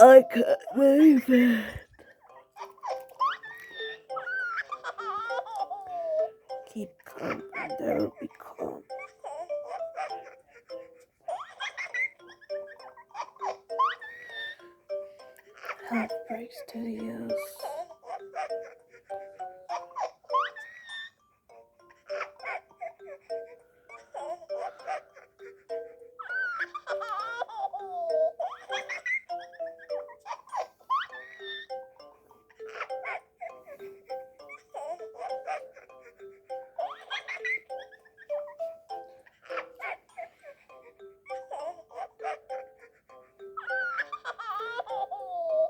I can't believe it. Keep calm and there will be calm. Health Break Studios.